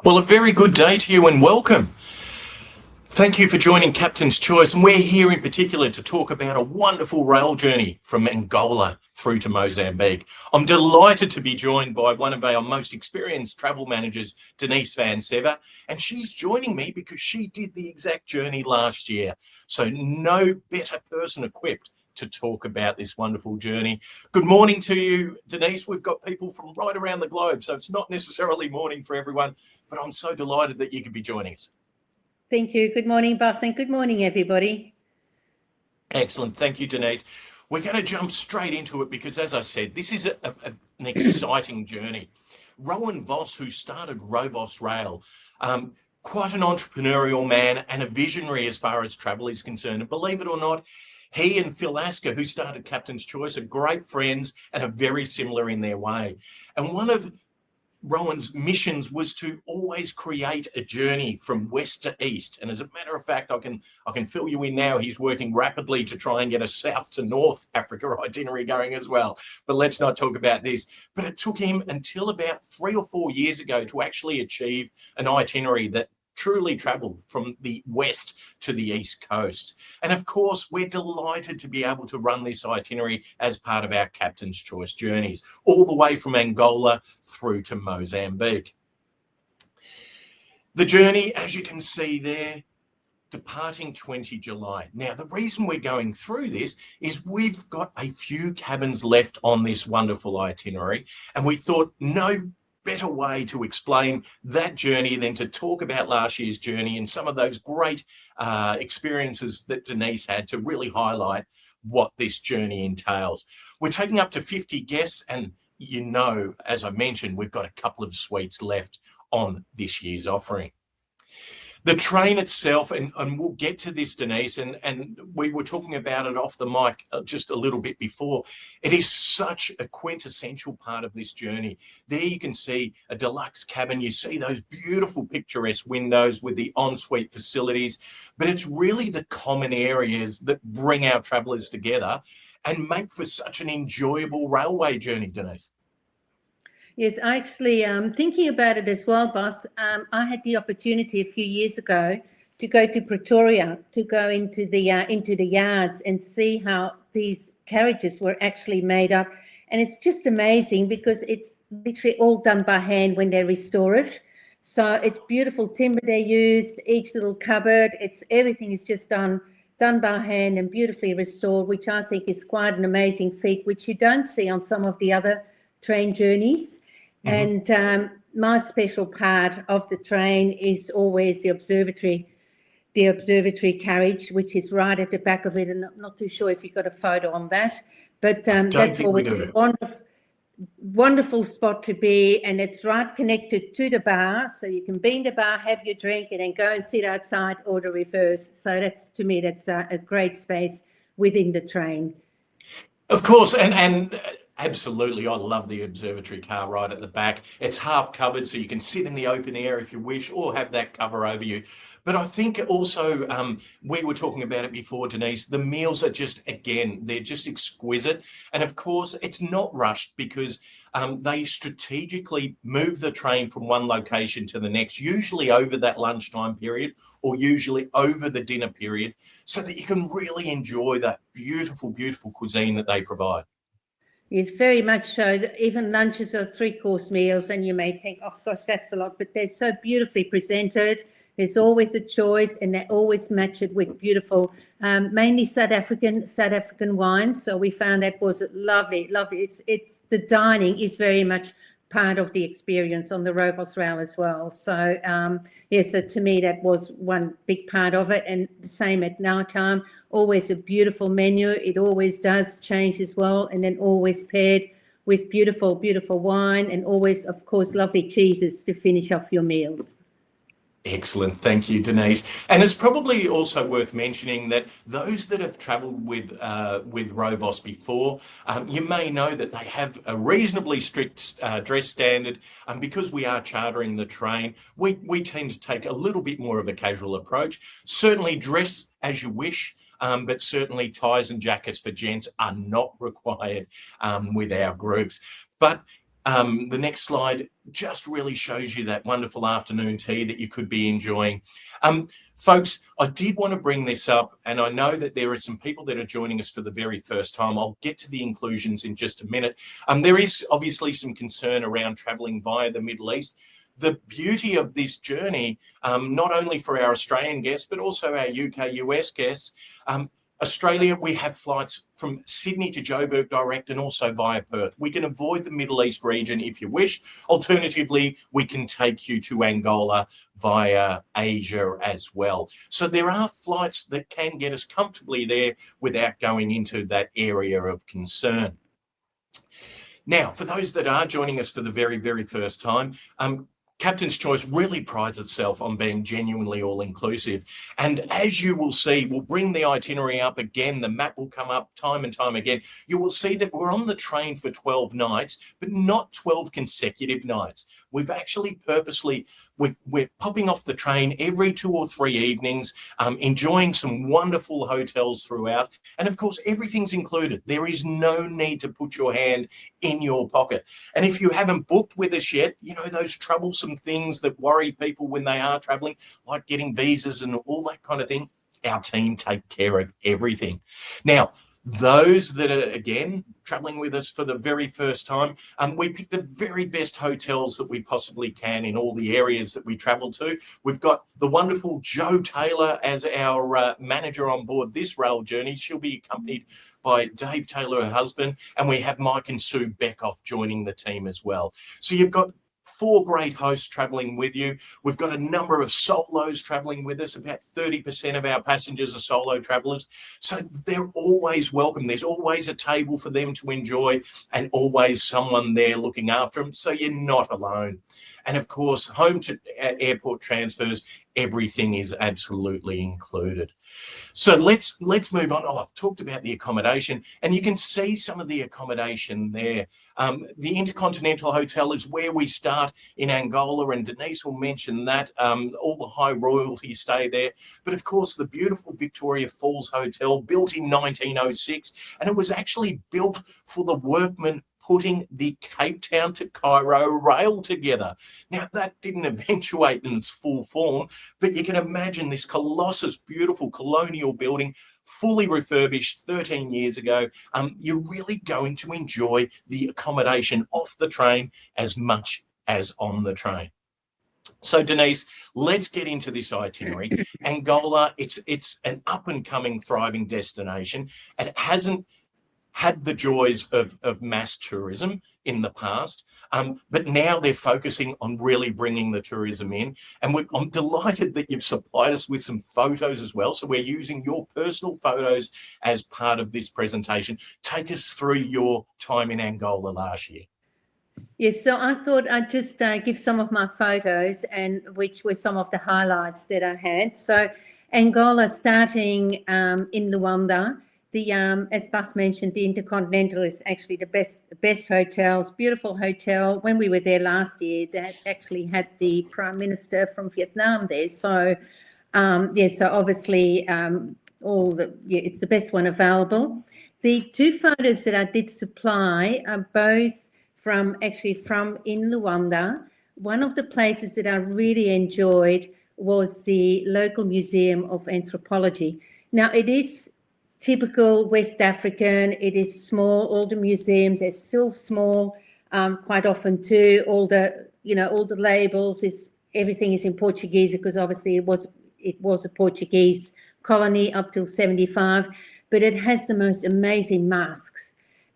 Well, a very good day to you and welcome. Thank you for joining Captain's Choice, and we're here in particular to talk about a wonderful rail journey from Angola through to Mozambique. I'm delighted to be joined by one of our most experienced travel managers, Denise van Sever, and she's joining me because she did the exact journey last year. So no better person equipped to talk about this wonderful journey. Good morning to you, Denise. We've got people from right around the globe, so it's not necessarily morning for everyone, but I'm so delighted that you could be joining us. Thank you. Good morning, Boss, and good morning, everybody. Excellent. Thank you, Denise. We're going to jump straight into it because, as I said, this is an exciting journey. Rowan Voss, who started Rovos Rail, quite an entrepreneurial man and a visionary as far as travel is concerned. And believe it or not, he and Phil Asker, who started Captain's Choice, are great friends and are very similar in their way. And one of Rowan's missions was to always create a journey from west to east. And as a matter of fact, I can fill you in now. He's working rapidly to try and get a south to North Africa itinerary going as well. But let's not talk about this. But it took him until about 3 or 4 years ago to actually achieve an itinerary that truly travelled from the west to the east coast. And of course, we're delighted to be able to run this itinerary as part of our Captain's Choice journeys, all the way from Angola through to Mozambique. The journey, as you can see there, departing 20 July. Now, the reason we're going through this is we've got a few cabins left on this wonderful itinerary, and we thought no better way to explain that journey than to talk about last year's journey and some of those great experiences that Denise had to really highlight what this journey entails. We're taking up to 50 guests, and you know, as I mentioned, we've got a couple of suites left on this year's offering. The train itself, and we'll get to this, Denise, and we were talking about it off the mic just a little bit before. It is such a quintessential part of this journey. There you can see a deluxe cabin. You see those beautiful picturesque windows with the ensuite facilities, but it's really the common areas that bring our travellers together and make for such an enjoyable railway journey, Denise. Yes, actually, thinking about it as well, Boss, I had the opportunity a few years ago to go to Pretoria, to go into the yards and see how these carriages were actually made up. And it's just amazing because it's literally all done by hand when they restore it. So it's beautiful timber they used, each little cupboard, everything is just done by hand and beautifully restored, which I think is quite an amazing feat, which you don't see on some of the other train journeys. Mm-hmm. And my special part of the train is always the observatory carriage, which is right at the back of it. And I'm not too sure if you've got a photo on that, but that's always a wonderful spot to be. And it's right connected to the bar. So you can be in the bar, have your drink, and then go and sit outside or the reverse. So that's, to me, that's a great space within the train. Of course, and absolutely, I love the observatory car right at the back. It's half covered, so you can sit in the open air if you wish, or have that cover over you. But I think also, we were talking about it before, Denise, the meals are just, again, they're just exquisite. And of course, it's not rushed because they strategically move the train from one location to the next, usually over that lunchtime period or usually over the dinner period, so that you can really enjoy that beautiful, beautiful cuisine that they provide. Yes, very much so. Even lunches are 3-course meals, and you may think, oh gosh, that's a lot, but they're so beautifully presented. There's always a choice, and they always match it with beautiful, mainly South African wine. So we found that was lovely. It's the dining is very much part of the experience on the Rovos Rail as well. So so to me that was one big part of it. And the same at night time, always a beautiful menu. It always does change as well, and then always paired with beautiful, beautiful wine, and always, of course, lovely cheeses to finish off your meals. Excellent. Thank you, Denise. And it's probably also worth mentioning that those that have travelled with Rovos before, you may know that they have a reasonably strict dress standard. Because we are chartering the train, we tend to take a little bit more of a casual approach. Certainly dress as you wish, but certainly ties and jackets for gents are not required with our groups. But The next slide just really shows you that wonderful afternoon tea that you could be enjoying. Folks, I did want to bring this up, and I know that there are some people that are joining us for the very first time. I'll get to the inclusions in just a minute. There is obviously some concern around travelling via the Middle East. The beauty of this journey, not only for our Australian guests, but also our UK, US guests, Australia, we have flights from Sydney to Joburg direct and also via Perth. We can avoid the Middle East region if you wish. Alternatively, we can take you to Angola via Asia as well. So there are flights that can get us comfortably there without going into that area of concern. Now, for those that are joining us for the very, very first time, Captain's Choice really prides itself on being genuinely all-inclusive. And as you will see, we'll bring the itinerary up again. The map will come up time and time again. You will see that we're on the train for 12 nights, but not 12 consecutive nights. We've actually purposely, we're popping off the train every 2 or 3 evenings, enjoying some wonderful hotels throughout. And of course, everything's included. There is no need to put your hand in your pocket. And if you haven't booked with us yet, you know, those troublesome things that worry people when they are traveling, like getting visas and all that kind of thing, our team take care of everything. Now, those that are, again, traveling with us for the very first time, we pick the very best hotels that we possibly can in all the areas that we travel to. We've got the wonderful Jo Taylor as our manager on board this rail journey. She'll be accompanied by Dave Taylor, her husband, and we have Mike and Sue Beckoff joining the team as well. So you've got 4 great hosts traveling with you. We've got a number of solos traveling with us. About 30% of our passengers are solo travelers. So they're always welcome. There's always a table for them to enjoy and always someone there looking after them. So you're not alone. And of course, home to airport transfers, everything is absolutely included. So let's move on. Oh, I've talked about the accommodation, and you can see some of the accommodation there. The Intercontinental Hotel is where we start in Angola, and Denise will mention that. All the high royalty stay there. But of course, the beautiful Victoria Falls Hotel, built in 1906, and it was actually built for the workmen putting the Cape Town to Cairo rail together. Now, that didn't eventuate in its full form, but you can imagine this colossus, beautiful colonial building, fully refurbished 13 years ago. You're really going to enjoy the accommodation off the train as much as on the train. So, Denise, let's get into this itinerary. Angola, it's an up-and-coming, thriving destination. It hasn't had the joys of mass tourism in the past, but now they're focusing on really bringing the tourism in. And I'm delighted that you've supplied us with some photos as well. So we're using your personal photos as part of this presentation. Take us through your time in Angola last year. Yes, so I thought I'd just give some of my photos, and which were some of the highlights that I had. So Angola, starting in Luanda. As Bas mentioned, the Intercontinental is actually the best hotels, beautiful hotel. When we were there last year, they actually had the Prime Minister from Vietnam there. So, so obviously, it's the best one available. The 2 photos that I did supply are both from in Luanda. One of the places that I really enjoyed was the local Museum of Anthropology. Now, it is typical West African. It is small. All the museums are still small, quite often too. All the labels everything is in Portuguese, because obviously it was a Portuguese colony up till 75, but it has the most amazing masks.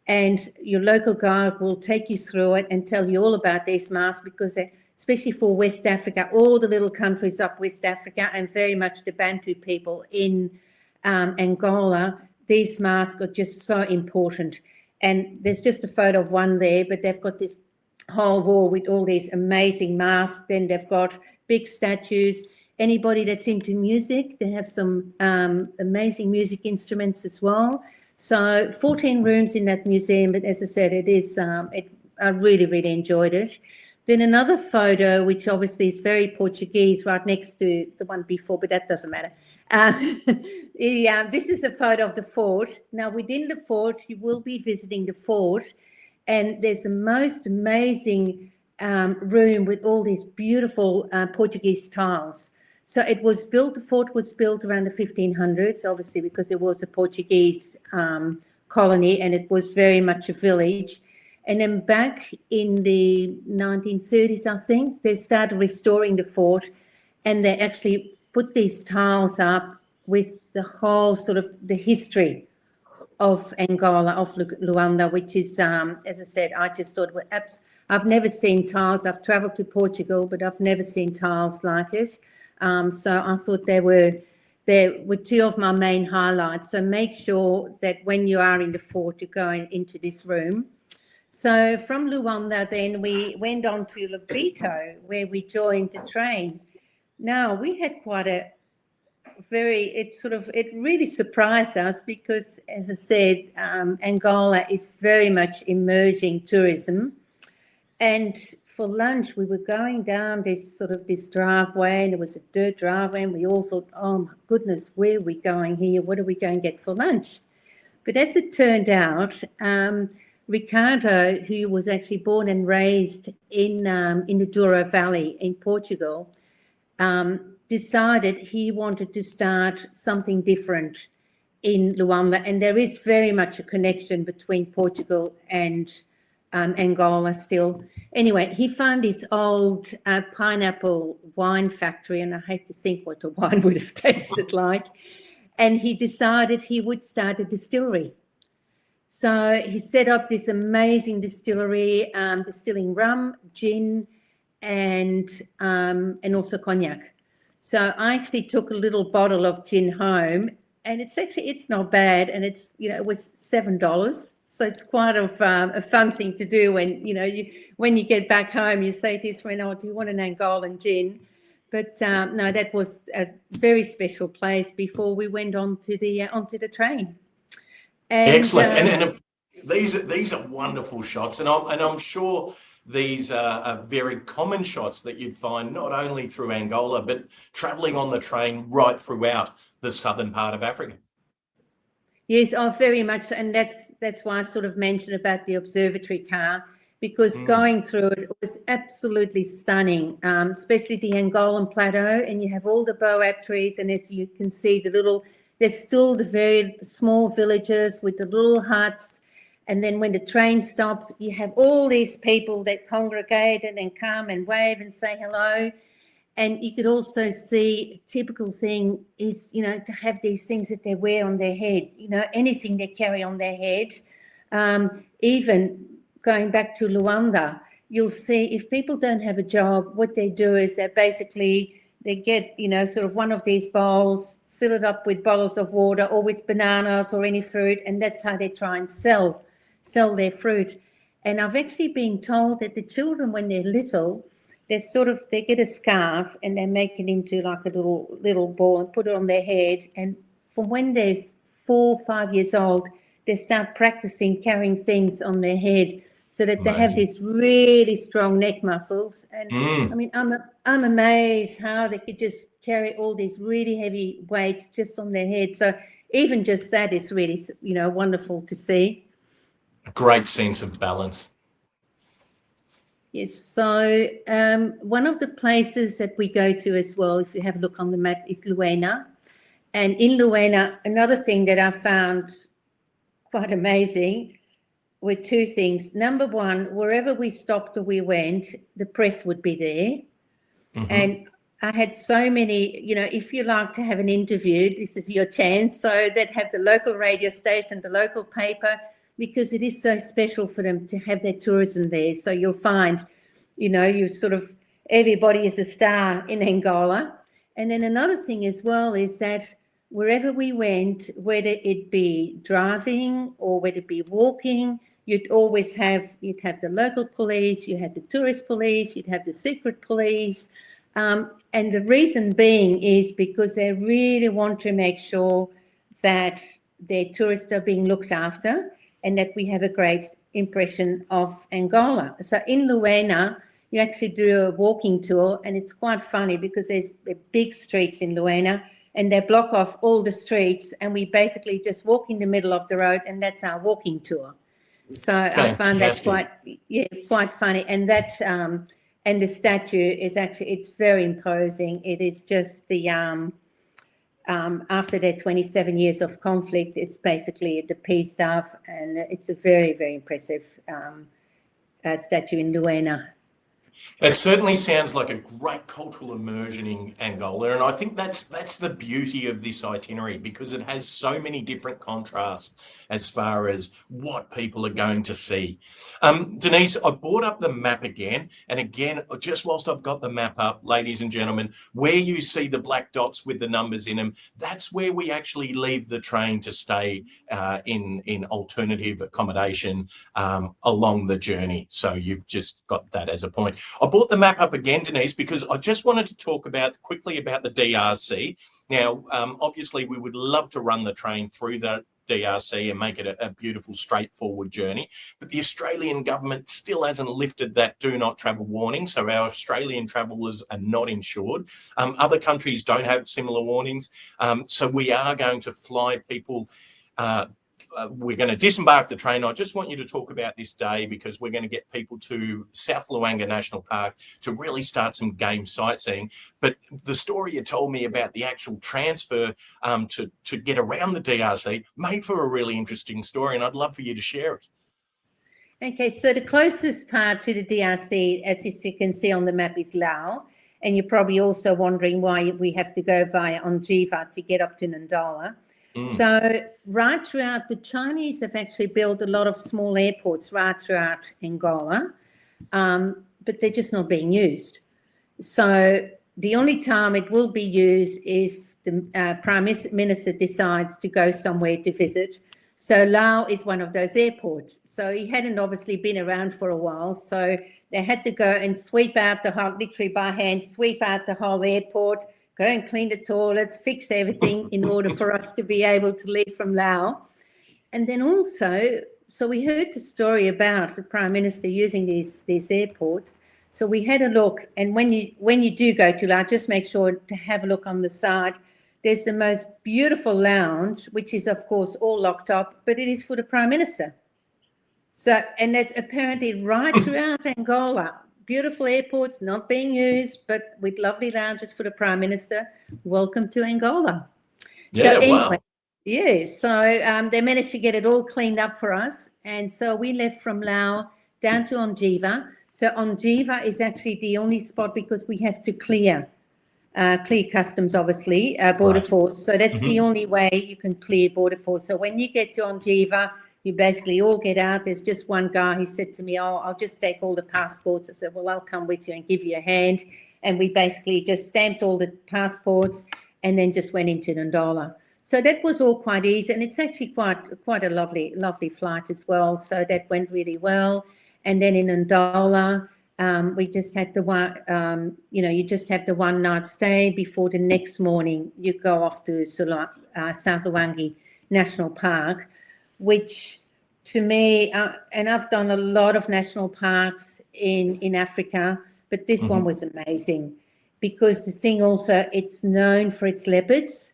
And your local guide will take you through it and tell you all about these masks, because especially for West Africa, all the little countries up West Africa, and very much the Bantu people in Angola, these masks are just so important. And there's just a photo of one there, but they've got this whole wall with all these amazing masks. Then they've got big statues. Anybody that's into music, they have some amazing music instruments as well. So 14 rooms in that museum, but as I said, I really, really enjoyed it. Then another photo, which obviously is very Portuguese, right next to the one before, but that doesn't matter. This is a photo of the fort. Now, within the fort, you will be visiting the fort, And there's a most amazing room with all these beautiful Portuguese tiles. So the fort was built around the 1500s, obviously, because it was a Portuguese colony and it was very much a village. And then back in the 1930s, I think, they started restoring the fort, and they actually put these tiles up with the whole sort of the history of Angola, of Luanda, which is, as I said, I just thought, I've never seen tiles. I've traveled to Portugal, but I've never seen tiles like it. So I thought they were two of my main highlights. So make sure that when you are in the fort, you're going into this room. So from Luanda, then we went on to Lobito, where we joined the train. Now, we had quite a it really surprised us because, as I said, Angola is very much emerging tourism. And for lunch, we were going down this driveway, and it was a dirt driveway, and we all thought, oh my goodness, where are we going here? What are we going to get for lunch? But as it turned out, Ricardo, who was actually born and raised in the Douro Valley in Portugal, decided he wanted to start something different in Luanda. And there is very much a connection between Portugal and Angola still. Anyway, he found his old pineapple wine factory, and I hate to think what the wine would have tasted like. And he decided he would start a distillery. So he set up this amazing distillery, distilling rum, gin, and also cognac. So I actually took a little bottle of gin home, and it's not bad, and it was $7. So it's quite a fun thing to do when you get back home. You say to your friend, "Oh, do you want an Angolan gin?" But no, that was a very special place before we went onto the train. And, excellent, and these are wonderful shots, and I'm sure these are very common shots that you'd find not only through Angola but travelling on the train right throughout the southern part of Africa. Yes, very much so. And that's why I sort of mentioned about the observatory car, because going through it was absolutely stunning, especially the Angolan plateau, and you have all the boab trees, and as you can see, there's still the very small villages with the little huts. And then when the train stops, you have all these people that congregate and come and wave and say hello. And you could also see a typical thing is, to have these things that they wear on their head, anything they carry on their head. Even going back to Luanda, you'll see if people don't have a job, what they do is they get, sort of one of these bowls, fill it up with bottles of water or with bananas or any fruit, and that's how they try and sell their fruit. And I've actually been told that the children, when they're little, they get a scarf and they make it into like a little ball and put it on their head. And from when they're 4 or 5 years old, they start practicing carrying things on their head so that they have these really strong neck muscles. And I mean, I'm amazed how they could just carry all these really heavy weights just on their head. So even just that is really, wonderful to see. A great sense of balance. Yes, so one of the places that we go to as well, if you have a look on the map, is Luena. And in Luena, another thing that I found quite amazing were two things. Number one, wherever we stopped or we went, the press would be there. Mm-hmm. And I had so many, if you like to have an interview, this is your chance. So they'd have the local radio station, the local paper, because it is so special for them to have their tourism there. So you'll find, everybody is a star in Angola. And then another thing as well is that wherever we went, whether it be driving or whether it be walking, you'd have the local police, you had the tourist police, you'd have the secret police. And the reason being is because they really want to make sure that their tourists are being looked after and that we have a great impression of Angola. So in Luena, you actually do a walking tour, and it's quite funny because there's big streets in Luena, and they block off all the streets, and we basically just walk in the middle of the road, and that's our walking tour. So I found that Fantastic. quite funny. And that and the statue is actually, it's very imposing. It is just the after their 27 years of conflict, it's basically the peace stuff, and it's a very, very impressive statue in Luena. It certainly sounds like a great cultural immersion in Angola, and I think that's the beauty of this itinerary, because it has so many different contrasts as far as what people are going to see. Denise, I brought up the map again, and again, just whilst I've got the map up, ladies and gentlemen, where you see the black dots with the numbers in them, that's where we actually leave the train to stay in alternative accommodation along the journey. So you've just got that as a point. I brought the map up again, Denise, because I just wanted to talk quickly about the DRC. Now, obviously, we would love to run the train through the DRC and make it a beautiful, straightforward journey. But the Australian government still hasn't lifted that do not travel warning. So our Australian travellers are not insured. Other countries don't have similar warnings. So we are going to fly people we're going to disembark the train. I just want you to talk about this day, because we're going to get people to South Luangwa National Park to really start some game sightseeing. But the story you told me about the actual transfer to get around the DRC made for a really interesting story, and I'd love for you to share it. Okay, so the closest part to the DRC, as you can see on the map, is Laos. And you're probably also wondering why we have to go via Ongiva to get up to Ndola. So right throughout, the Chinese have actually built a lot of small airports right throughout Angola, but they're just not being used. So the only time it will be used is the Prime Minister decides to go somewhere to visit. So Laos is one of those airports. So he hadn't obviously been around for a while. So they had to go and sweep out the whole, literally by hand, sweep out the whole airport, go and clean the toilets, fix everything in order for us to be able to leave from Laos. And then also, so we heard the story about the Prime Minister using these airports. So we had a look, and when you do go to Laos, just make sure to have a look on the side. There's the most beautiful lounge, which is, of course, all locked up, but it is for the Prime Minister. So, and that's apparently right throughout Angola. Beautiful airports not being used, but with lovely lounges for the Prime Minister. Welcome to Angola. Yeah, so anyway, wow. Yeah, so they managed to get it all cleaned up for us. And so we left from Laos down to Ongiva. So Ongiva is actually the only spot, because we have to clear customs, obviously, border force. So that's the only way you can clear border force. So when you get to Ongiva, you basically all get out. There's just one guy. He said to me, "Oh, I'll just take all the passports." I said, "Well, I'll come with you and give you a hand." And we basically just stamped all the passports and then just went into Ndola. So that was all quite easy, and it's actually quite a lovely flight as well. So that went really well. And then in Ndola, we just had the one, you just have the one night stay before the next morning you go off to South Luangwa National Park, which to me, and I've done a lot of national parks in Africa, but this one was amazing, because the thing also, it's known for its leopards.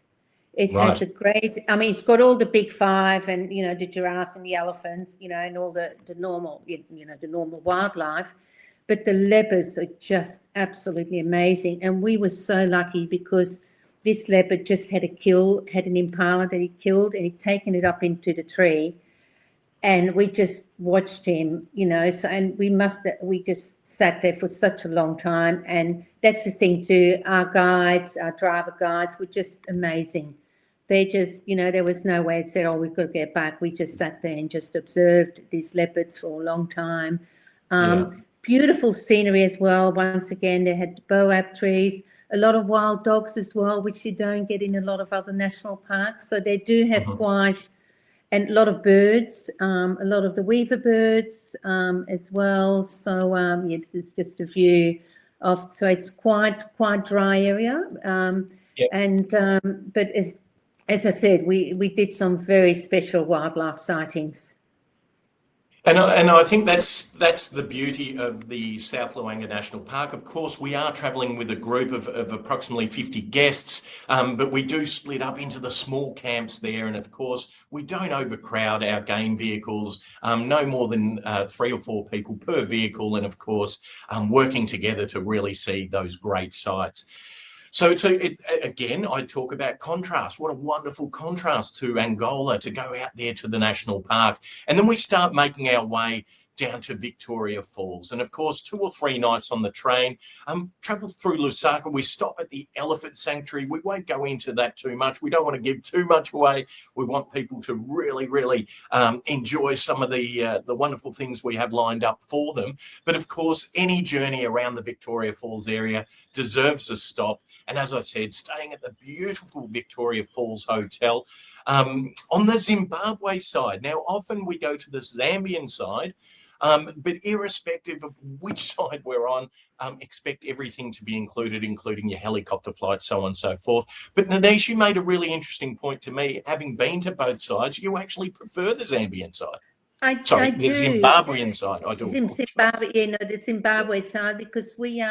It has a great, it's got all the big five and, the giraffes and the elephants, and all the normal, the normal wildlife. But the leopards are just absolutely amazing. And we were so lucky, because this leopard just had an impala that he killed, and he'd taken it up into the tree. And we just watched him, so, and we just sat there for such a long time. And that's the thing too, our driver guides were just amazing. They just, there was no way it said, "Oh, we've got to get back." We just sat there and just observed these leopards for a long time. Beautiful scenery as well. Once again, they had boab trees, a lot of wild dogs as well, which you don't get in a lot of other national parks. So they do have and a lot of birds, a lot of the weaver birds as well. So this is just a view of, so it's quite dry area. And but as I said, we did some very special wildlife sightings. And I think that's the beauty of the South Luangwa National Park. Of course, we are travelling with a group of approximately 50 guests, but we do split up into the small camps there. And of course, we don't overcrowd our game vehicles, no more than 3 or 4 people per vehicle. And of course, working together to really see those great sights. So again, I talk about contrast. What a wonderful contrast to Angola, to go out there to the national park. And then we start making our way down to Victoria Falls. And of course, 2 or 3 nights on the train, travel through Lusaka. We stop at the Elephant Sanctuary. We won't go into that too much. We don't want to give too much away. We want people to really enjoy some of the wonderful things we have lined up for them. But of course, any journey around the Victoria Falls area deserves a stop. And as I said, staying at the beautiful Victoria Falls Hotel. On the Zimbabwe side, now often we go to the Zambian side, but irrespective of which side we're on, expect everything to be included, including your helicopter flights, so on and so forth. But Denise, you made a really interesting point to me. Having been to both sides, you actually prefer the Zambian side. I The do. Zimbabwean side. I do. Zimbabwe, the Zimbabwe side, because we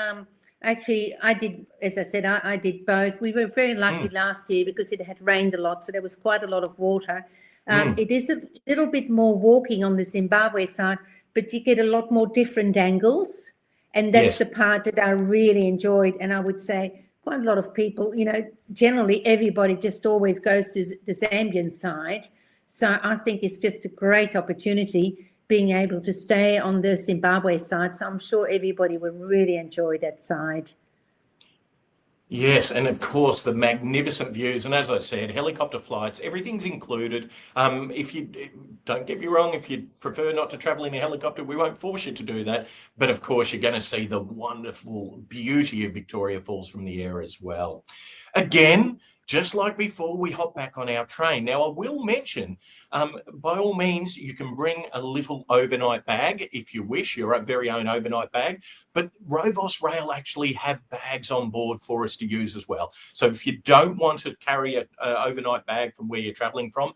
actually, I did, as I said, I did both. We were very lucky last year because it had rained a lot, so there was quite a lot of water. It is a little bit more walking on the Zimbabwe side, but you get a lot more different angles, and that's the part that I really enjoyed. And I would say quite a lot of people, generally everybody just always goes to the Zambian side. So I think it's just a great opportunity being able to stay on the Zimbabwe side. So I'm sure everybody will really enjoy that side. Yes, and of course the magnificent views, and as I said, helicopter flights, everything's included. If you don't get me wrong, if you prefer not to travel in a helicopter, we won't force you to do that. But of course, you're going to see the wonderful beauty of Victoria Falls from the air as well. Again, just like before, we hop back on our train. Now, I will mention, by all means, you can bring a little overnight bag if you wish, your very own overnight bag. But Rovos Rail actually have bags on board for us to use as well. So if you don't want to carry an overnight bag from where you're traveling from,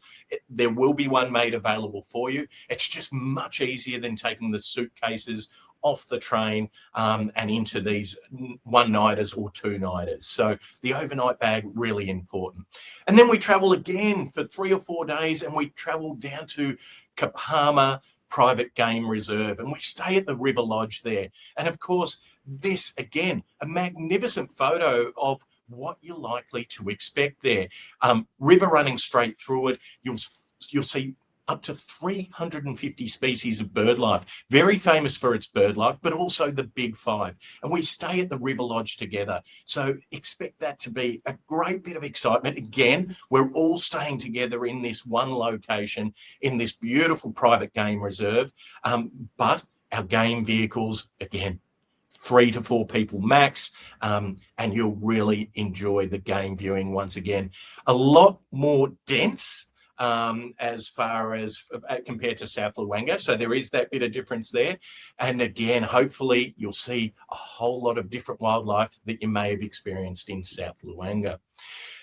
there will be one made available for you. It's just much easier than taking the suitcases off the train and into these one-nighters or two-nighters. So the overnight bag, really important. And then we travel again for 3 or 4 days, and we travel down to Kapama Private Game Reserve, and we stay at the River Lodge there. And of course, this again, a magnificent photo of what you're likely to expect there. River running straight through it. You'll see up to 350 species of bird life, very famous for its bird life, but also the Big Five. And we stay at the River Lodge together. So expect that to be a great bit of excitement. Again, we're all staying together in this one location, in this beautiful private game reserve. But our game vehicles, again, 3 to 4 people max, and you'll really enjoy the game viewing once again. A lot more dense as far as compared to South Luangwa. So there is that bit of difference there. And again, hopefully you'll see a whole lot of different wildlife that you may have experienced in South Luangwa.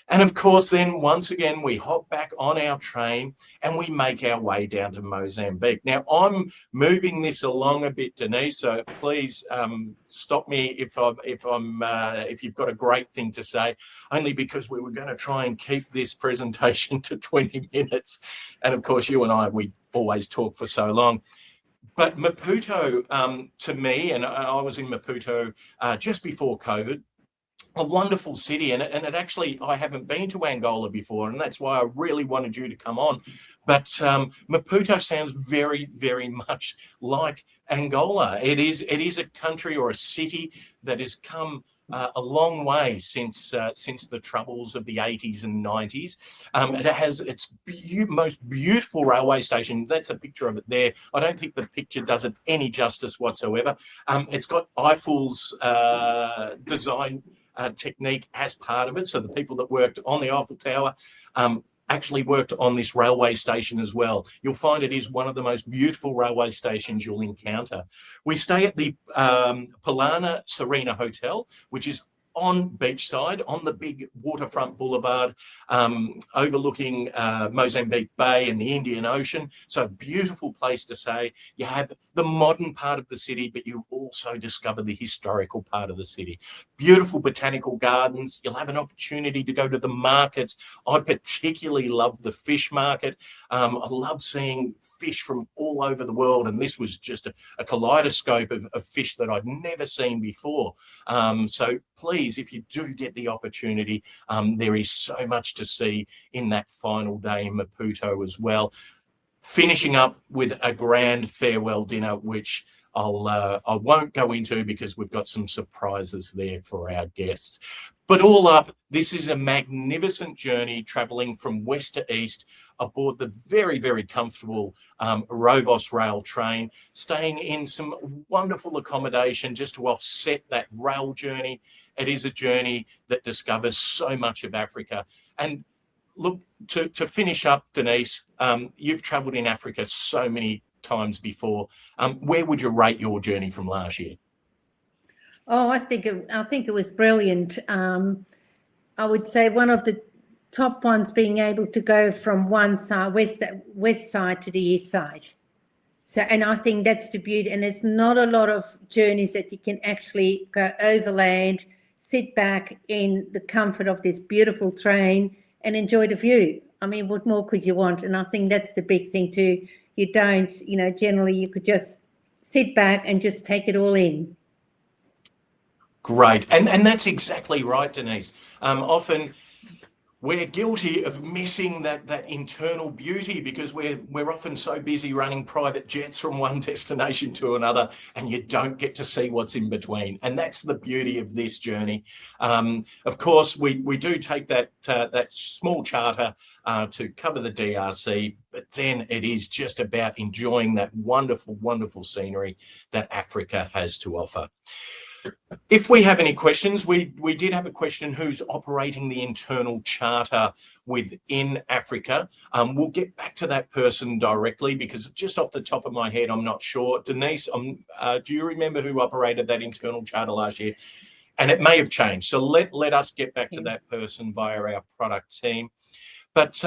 And of course, then once again, we hop back on our train and we make our way down to Mozambique. Now, I'm moving this along a bit, Denise, so please stop me if you've got a great thing to say, only because we were going to try and keep this presentation to 20 minutes. And of course, you and I, we always talk for so long. But Maputo, to me, and I was in Maputo just before COVID, a wonderful city, and it actually, I haven't been to Angola before, and that's why I really wanted you to come on. But Maputo sounds very, very much like Angola. It is a country or a city that has come a long way since the troubles of the 80s and 90s. It has its most beautiful railway station. That's a picture of it there. I don't think the picture does it any justice whatsoever. It's got Eiffel's design technique as part of it. So the people that worked on the Eiffel Tower actually worked on this railway station as well. You'll find it is one of the most beautiful railway stations you'll encounter. We stay at the Polana Serena Hotel, which is on beachside, on the big waterfront boulevard, overlooking Mozambique Bay and the Indian Ocean. So a beautiful place to stay. You have the modern part of the city, but you also discover the historical part of the city. Beautiful botanical gardens. You'll have an opportunity to go to the markets. I particularly love the fish market. I love seeing fish from all over the world, and this was just a kaleidoscope of fish that I'd never seen before. So please, if you do get the opportunity, there is so much to see in that final day in Maputo as well. Finishing up with a grand farewell dinner, which I won't go into because we've got some surprises there for our guests. But all up, this is a magnificent journey travelling from west to east aboard the very, very comfortable Rovos rail train, staying in some wonderful accommodation just to offset that rail journey. It is a journey that discovers so much of Africa. And look, to finish up, Denise, you've travelled in Africa so many times before. Where would you rate your journey from last year? Oh, I think it was brilliant. I would say one of the top ones being able to go from one side, west side to the east side. So, and I think that's the beauty. And there's not a lot of journeys that you can actually go overland, sit back in the comfort of this beautiful train and enjoy the view. I mean, what more could you want? And I think that's the big thing too. You don't, generally you could just sit back and just take it all in. Great. And that's exactly right, Denise. Often we're guilty of missing that internal beauty because we're often so busy running private jets from one destination to another, and you don't get to see what's in between. And that's the beauty of this journey. Of course, we do take that small charter to cover the DRC, but then it is just about enjoying that wonderful, wonderful scenery that Africa has to offer. If we have any questions, we did have a question, who's operating the internal charter within Africa. We'll get back to that person directly because just off the top of my head, I'm not sure. Denise, do you remember who operated that internal charter last year? And it may have changed. So let us get back to that person via our product team. But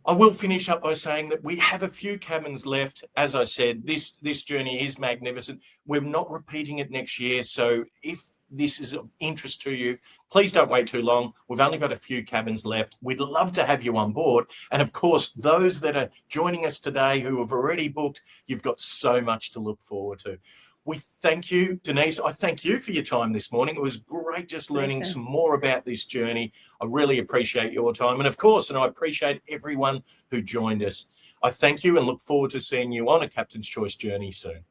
I will finish up by saying that we have a few cabins left. As I said, this journey is magnificent. We're not repeating it next year. So if this is of interest to you, please don't wait too long. We've only got a few cabins left. We'd love to have you on board. And of course, those that are joining us today who have already booked, you've got so much to look forward to. We thank you, Denise. I thank you for your time this morning. It was great just learning some more about this journey. I really appreciate your time. And of course, I appreciate everyone who joined us. I thank you and look forward to seeing you on a Captain's Choice journey soon.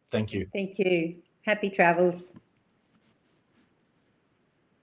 Thank you. Thank you. Happy travels.